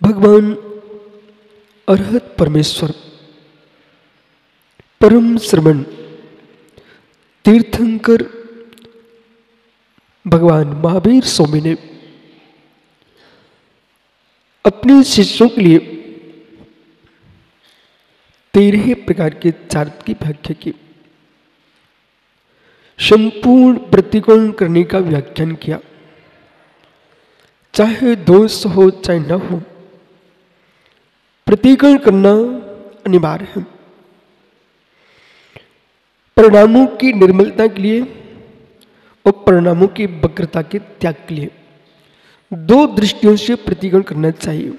भगवान अरहत परमेश्वर परम श्रमण तीर्थंकर भगवान महावीर स्वामी ने अपने शिष्यों के लिए 13 प्रकार के चार्ट की व्याख्या की। संपूर्ण प्रतिकोण करने का व्याख्यान किया। चाहे दोष हो चाहे न हो, प्रतिकोण करना अनिवार्य है। परिणामों की निर्मलता के लिए और परिणामों की वक्रता के त्याग के लिए 2 दृष्टियों से प्रतिकोण करना चाहिए।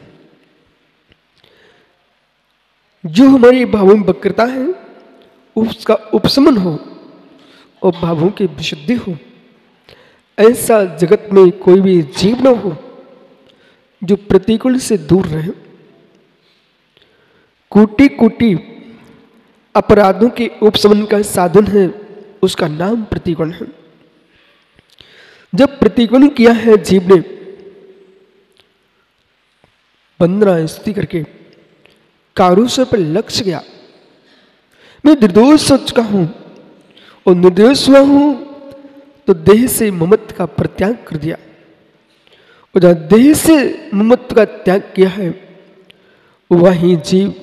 जो हमारे भावों में वक्रता है उसका उपशमन हो और भावों की विशुद्धि हो। ऐसा जगत में कोई भी जीव न हो जो प्रतिकूल से दूर रहे। कोटि कोटि अपराधों के उपशमन का साधन है, उसका नाम प्रतिकोण है। जब प्रतिकोण किया है जीव ने वंदना स्तुति करके, कारुष्य पर लक्ष्य गया, मैं निर्दोष हो चुका हूं और निर्दोष हुआ हूं, तो देह से ममत्व का परित्याग कर दिया। और जहां देह से ममत्व का त्याग किया है वहीं जीव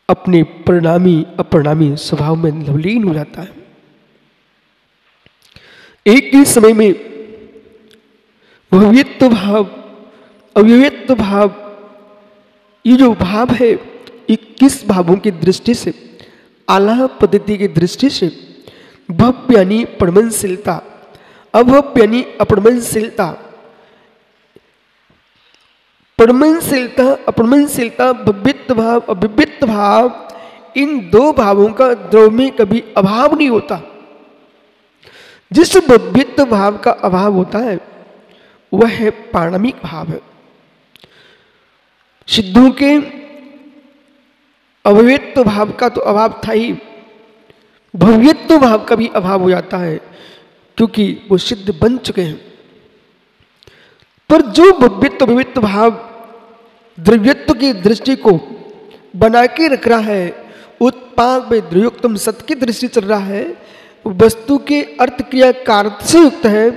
अपने परिणामी अपरिणामी स्वभाव में लवलीन हो जाता है। एक ही समय में भव्यत्व भाव अव्ययत्व भाव, ये जो भाव है 21 भावों की दृष्टि से, आला पद्धति की दृष्टि से भव्य यानी परमनशीलता, अभव्य यानी अपरमनशीलता, परमनशीलता अपरमनशीलता, भव्यत्व भाव अभव्यत्व भाव, इन 2 भावों का द्रव्य में कभी अभाव नहीं होता। जिस भव्यत्व भाव का अभाव होता है वह है पारणामिक भाव है। सिद्धों के अभव्यत्व भाव का तो अभाव था ही, भव्यत्व भाव का भी अभाव हो जाता है क्योंकि वो सिद्ध बन चुके हैं। पर जो भव्यत्व भव्यत्व भाव द्रव्यत्व की दृष्टि को बना के रख रहा है, उत्पाद में द्रव्योक्तम सत्य की दृष्टि चल रहा है, वस्तु के अर्थ क्रिया कारक से युक्त है,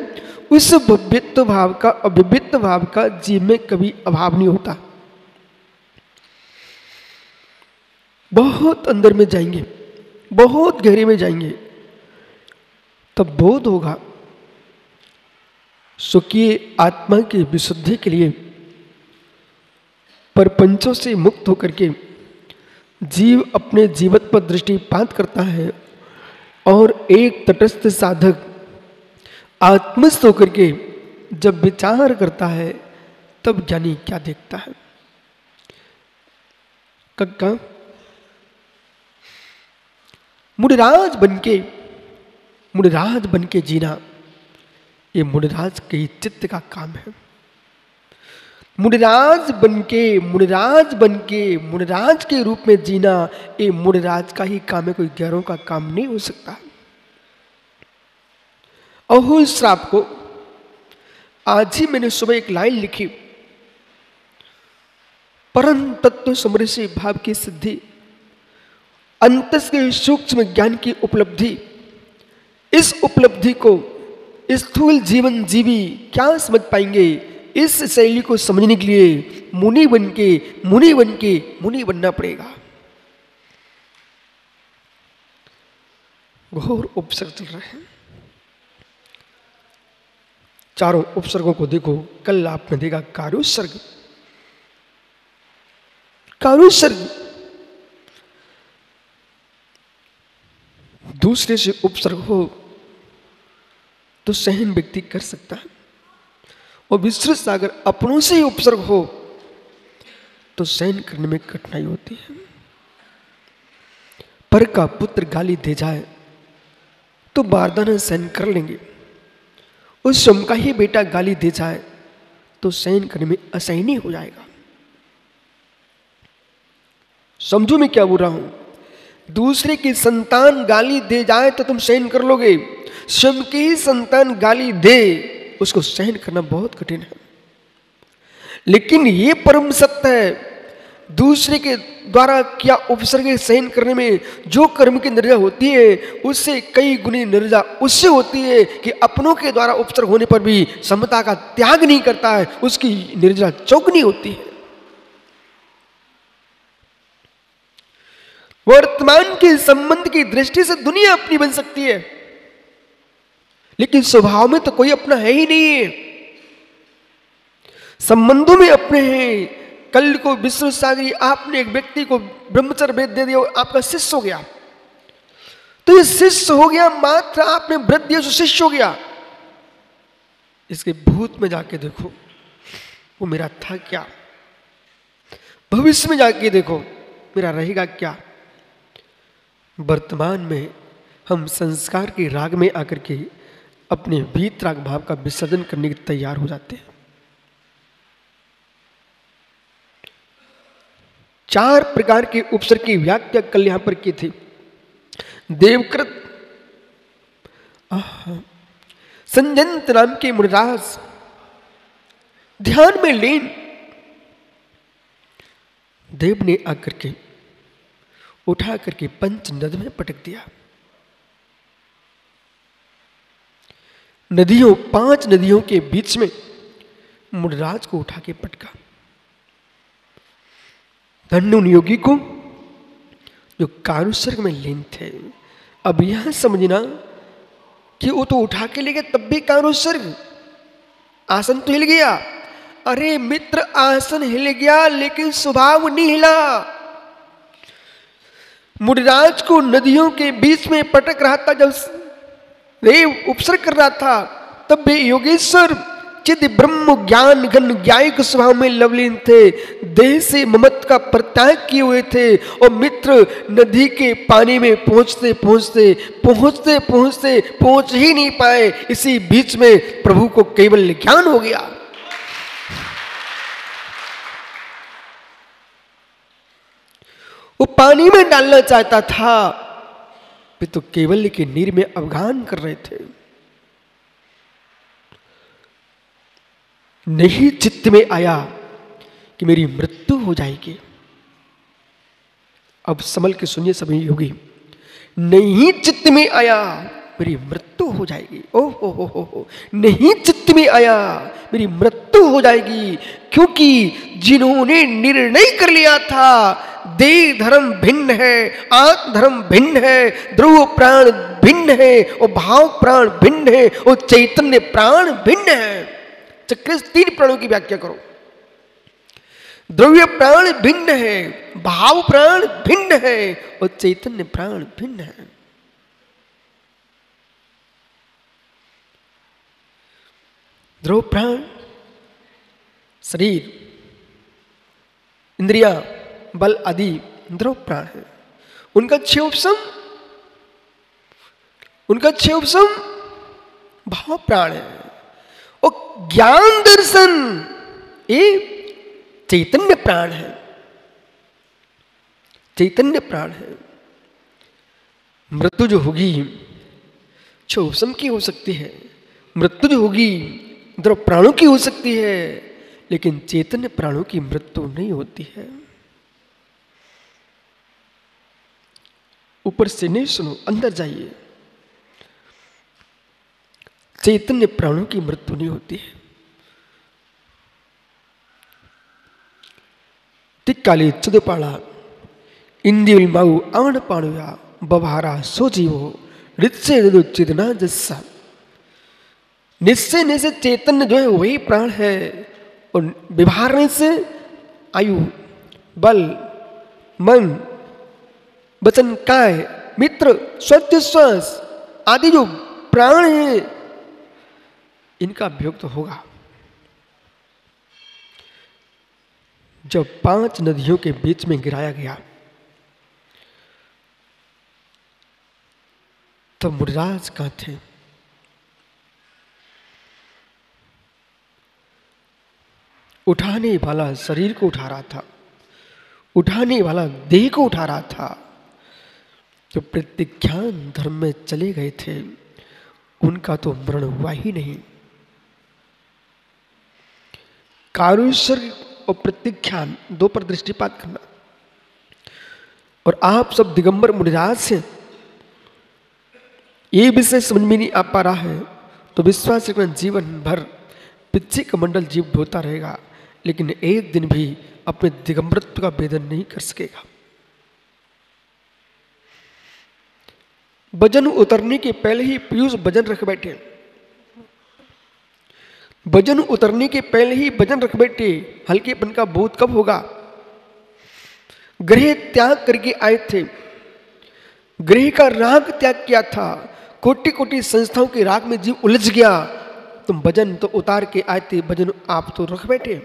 उस भव्यत्व भाव का अभव्यत्व भाव का जीव में कभी अभाव नहीं होता। बहुत अंदर में जाएंगे, बहुत गहरे में जाएंगे, तब बोध होगा स्वकीय आत्मा की विशुद्धि के लिए परपंचों से मुक्त होकर के जीव अपने जीवन पर दृष्टिपात करता है और एक तटस्थ साधक आत्मस्थ होकर के जब विचार करता है तब ज्ञानी क्या देखता है। कक्का मुनिराज बनके जीना, ये मुनिराज के चित्त का काम है। मुनिराज बनके मुनिराज के रूप में जीना, ये मुनिराज का ही काम है, कोई गैरों का काम नहीं हो सकता। अहो श्राप को आज ही मैंने सुबह एक लाइन लिखी, परम तत्व समरसी भाव की सिद्धि, अंतस के सूक्ष्म ज्ञान की उपलब्धि, इस उपलब्धि को स्थूल जीवन जीवी क्या समझ पाएंगे। इस शैली को समझने के लिए मुनि बनना पड़ेगा। घोर उपसर्ग चल रहे हैं। चारों उपसर्गों को देखो, कल आपने देखा कारुसर्ग, दूसरे से उपसर्ग हो तो सहन व्यक्ति कर सकता है, और विस्तृत सागर अपनों से ही उपसर्ग हो तो सहन करने में कठिनाई होती है। पर का पुत्र गाली दे जाए तो बारदाना सहन कर लेंगे, उस स्वयं का ही बेटा गाली दे जाए तो सहन करने में असहनीय हो जाएगा। समझो मैं क्या बोल रहा हूं। दूसरे की संतान गाली दे जाए तो तुम सहन कर लोगे, स्वयं की ही संतान गाली दे उसको सहन करना बहुत कठिन है। लेकिन ये परम सत्य है, दूसरे के द्वारा किया उपसर्ग सहन करने में जो कर्म की निर्जा होती है उससे कई गुनी निर्जा उससे होती है कि अपनों के द्वारा उपसर्ग होने पर भी समता का त्याग नहीं करता है, उसकी निर्जा चौगुनी होती है। वर्तमान के संबंध की दृष्टि से दुनिया अपनी बन सकती है, लेकिन स्वभाव में तो कोई अपना है ही नहीं है, संबंधों में अपने हैं। कल को विश्व सागरी आपने एक व्यक्ति को ब्रह्मचर्य वेद दे दिया, आपका शिष्य हो गया, तो ये शिष्य हो गया, मात्र आपने व्रत दिया तो शिष्य हो गया। इसके भूत में जाके देखो वो मेरा था क्या, भविष्य में जाके देखो मेरा रहेगा क्या। वर्तमान में हम संस्कार के राग में आकर के अपने वीतराग भाव का विसर्जन करने के तैयार हो जाते हैं। 4 प्रकार के उपसर्ग की व्याख्या कल यहां पर की थी। देवकृत, संजंत नाम के मुनिराज ध्यान में लीन, देव ने आकर के उठा करके पंच नद में पटक दिया। नदियों 5 नदियों के बीच में मुनिराज को उठा के पटका। धन्य उन योगी को जो कारुसर्ग में लीन थे। अब यह समझना कि वो तो उठा के ले गए तब भी कारुसर्ग, आसन तो हिल गया। अरे मित्र, आसन हिल गया लेकिन स्वभाव नहीं हिला। मुनिराज को नदियों के बीच में पटक रहा था, जब देव उपसर्ग कर रहा था तब भी योगेश्वर चिद ब्रह्म ज्ञान घन ज्ञायिक स्वभाव में लवलीन थे, देह से ममत का परित्याग किए हुए थे। और मित्र नदी के पानी में पहुंचते पहुंचते पहुंचते पहुंचते पहुंच ही नहीं पाए, इसी बीच में प्रभु को केवल ज्ञान हो गया। वो पानी में डालना चाहता था, वे तो केवल के नीर में अवगान कर रहे थे। नहीं चित्त में आया कि मेरी मृत्यु हो जाएगी। अब संभल के सुनिए सभी योगी, नहीं चित्त में आया मेरी मृत्यु हो जाएगी। ओह हो, नहीं चित्त में आया मेरी मृत्यु हो जाएगी, क्योंकि जिन्होंने निर्णय कर लिया था देह धर्म भिन्न है, आत्म धर्म भिन्न है, ध्रुव प्राण भिन्न है और भाव प्राण भिन्न है और चैतन्य प्राण भिन्न है। चक्र 3 प्राणों की व्याख्या करो। द्रव्य प्राण भिन्न है, भाव प्राण भिन्न है और चैतन्य प्राण भिन्न है। ध्रुव प्राण शरीर, इंद्रिया, बल आदि ध्रुव प्राण है। उनका 6 उपसम भाव प्राण है। और ज्ञान दर्शन ये चैतन्य प्राण है, चैतन्य प्राण है। मृत्यु जो होगी 6 उपसम की हो सकती है, मृत्यु जो होगी द्रव प्राणों की हो सकती है, लेकिन चैतन्य प्राणों की मृत्यु नहीं होती है। ऊपर से नहीं सुनो, अंदर जाइए। चैतन्य प्राणों की मृत्यु नहीं होती है। तिक्काली चुदपाड़ा इंदिल माऊ आण पाणुया बभारा सोजीवो निश्चय चिदना जस्सा। निश्चय ने से चैतन्य जो है वही प्राण है, और व्यवहारने से आयु, बल, मन, वचन, काय, मित्र, सत्य, श्वास आदि जो प्राण है इनका अभ्योग तो होगा। जब 5 नदियों के बीच में गिराया गया तो मुनिराज कहां थे? उठाने वाला शरीर को उठा रहा था, उठाने वाला देह को उठा रहा था। जो प्रतिज्ञान धर्म में चले गए थे उनका तो मरण हुआ ही नहीं। कारुष्य और प्रत्याख्यान दो पर दृष्टिपात करना। और आप सब दिगंबर मुनिराज से ये विषय समझ में नहीं आ पा रहा है तो विश्वास रखना जीवन भर पिछे का मंडल जीव ढोता रहेगा, लेकिन एक दिन भी अपने दिगंबरत्व का भेदन नहीं कर सकेगा। वजन उतरने के पहले ही पीयूष वजन रख बैठे, वजन उतरने के पहले ही वजन रख बैठे, हल्केपन का बोध कब होगा? गृह त्याग करके आए थे, गृह का राग त्याग किया था, कोटि कोटि संस्थाओं के राग में जीव उलझ गया, तुम वजन तो उतार के आए थे, वजन आप तो रख बैठे।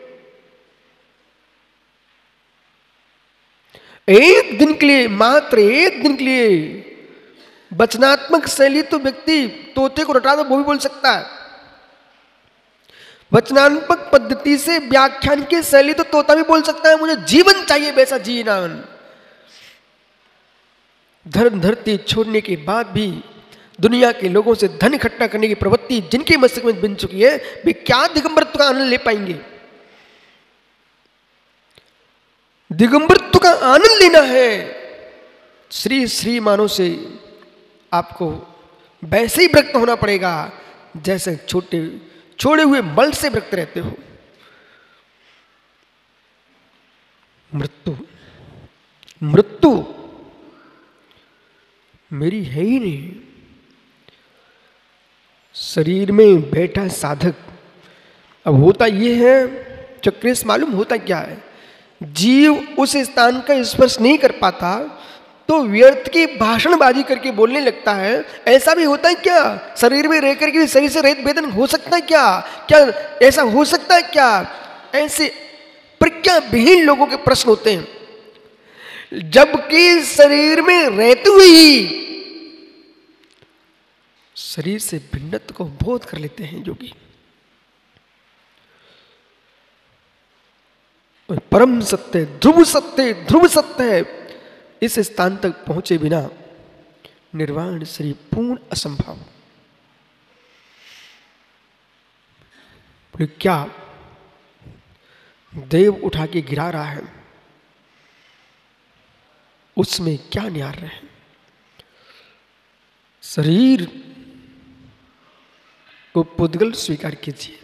एक दिन के लिए, मात्र एक दिन के लिए वचनात्मक शैली तो व्यक्ति तोते को रटा दो वो भी बोल सकता है। वचनात्मक पद्धति से व्याख्यान की शैली तो तोता भी बोल सकता है, मुझे जीवन चाहिए वैसा जीना। धर्म धरती छोड़ने के बाद भी दुनिया के लोगों से धन इकट्ठा करने की प्रवृत्ति जिनके मस्तिष्क में बन चुकी है, वे क्या दिगंबरत्व का आनंद ले पाएंगे? दिगंबरत्व का आनंद लेना है, श्री श्री मानो से आपको वैसे ही विरक्त होना पड़ेगा जैसे छोड़े हुए बल से विरक्त रहते हो। मृत्यु मृत्यु मेरी है ही नहीं। शरीर में बैठा साधक, अब होता यह है, चक्रेश मालूम होता क्या है, जीव उस स्थान का स्पर्श नहीं कर पाता तो व्यर्थ की भाषणबाजी करके बोलने लगता है। ऐसा भी होता है क्या? शरीर में रहकर के शरीर से रहित वेदन हो सकता है क्या? क्या ऐसा हो सकता है क्या? ऐसे प्रज्ञा विहीन लोगों के प्रश्न होते हैं, जबकि शरीर में रहते हुए ही शरीर से भिन्नत्व को बोध कर लेते हैं योगी। परम सत्य, ध्रुव सत्य, ध्रुव सत्य है, इस स्थान तक पहुंचे बिना निर्वाण श्री पूर्ण असंभव। क्या देव उठा के गिरा रहा है, उसमें क्या न्यार रहे? शरीर को पुद्गल स्वीकार कीजिए।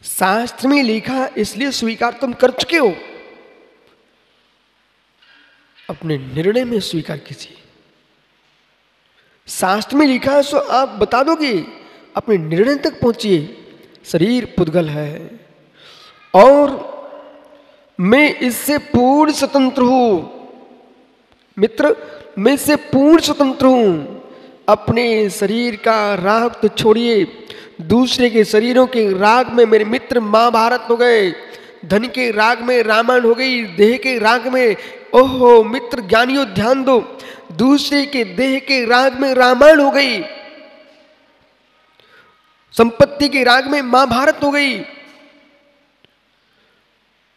शास्त्र में लिखा इसलिए स्वीकार तुम कर चुके हो, अपने निर्णय में स्वीकार कीजिए। शास्त्र में लिखा है सो आप बता दोगे, अपने निर्णय तक पहुंचिए। शरीर पुद्गल है और मैं इससे पूर्ण स्वतंत्र हूं। मित्र, मैं इससे पूर्ण स्वतंत्र हूं। अपने शरीर का राग तो छोड़िए, दूसरे के शरीरों के राग में मेरे मित्र महाभारत हो गए, धन के राग में रामायण हो गई, देह के राग में, ओहो मित्र ज्ञानियों ध्यान दो, दूसरे के देह के राग में रामायण हो गई, संपत्ति के राग में महाभारत हो गई।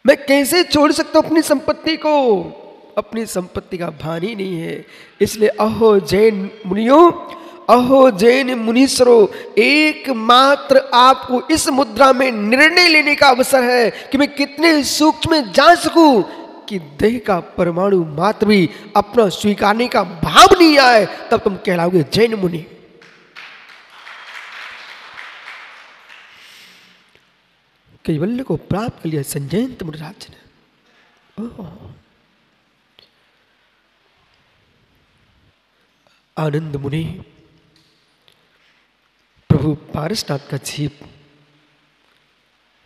मैं कैसे छोड़ सकता हूं अपनी संपत्ति को? अपनी संपत्ति का भान ही नहीं है। इसलिए अहो जैन मुनियों, अहो जैन मुनीश्वरों, एकमात्र आपको इस मुद्रा में निर्णय लेने का अवसर है कि मैं कितने सूक्ष्म में जा सकूं कि देह का परमाणु मात्र भी अपना स्वीकारने का भाव नहीं आए, तब तुम कहलाओगे जैन मुनि। कैवल्य को प्राप्त कर लिया संजयंत मुनिराज ने। आनंद मुनि, प्रभु पारसनाथ का जीव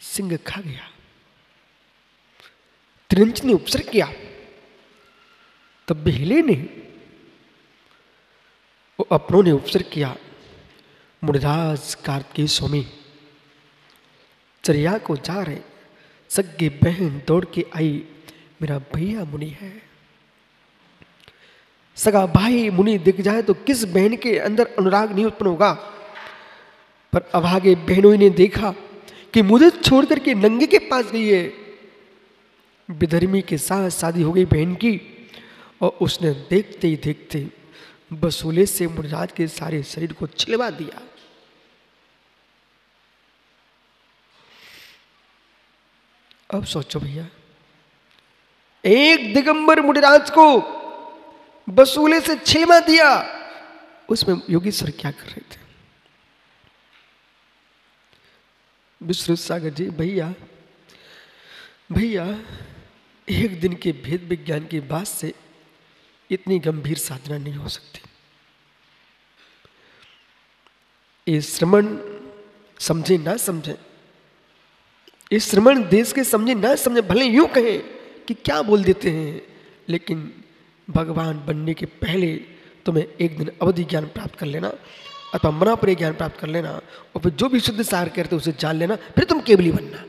सिंह खा गया, त्रिंच ने उपसर्ग किया, तब भी हिले नहीं। वो अपनों ने उपसर्ग किया। मुनिराज कार्तिकेय स्वामी चरिया को जा रहे, सग्गी बहन दौड़ के आई, मेरा भैया मुनि है। सगा भाई मुनि दिख जाए तो किस बहन के अंदर अनुराग नहीं उत्पन्न होगा? पर अभागे बहनों ने देखा कि मुझे छोड़ करके नंगे के पास गई है। विधर्मी के साथ शादी हो गई बहन की, और उसने देखते ही देखते बसूले से मुनिराज के सारे शरीर को छिलवा दिया। अब सोचो भैया, एक दिगंबर मुनिराज को वसूले से छिलमा दिया, उसमें योगीश्वर क्या कर रहे थे? विश्रुत सागर जी, भैया भैया, एक दिन के भेद विज्ञान की बात से इतनी गंभीर साधना नहीं हो सकती। ये श्रमण समझे ना समझे, ये श्रमण देश के समझे ना समझे, भले यूं कहें कि क्या बोल देते हैं, लेकिन भगवान बनने के पहले तुम्हें एक दिन अवधि ज्ञान प्राप्त कर लेना अथवा मनापरे ज्ञान प्राप्त कर लेना, और फिर जो भी शुद्ध सार कहते उसे जान लेना, फिर तुम केवली बनना।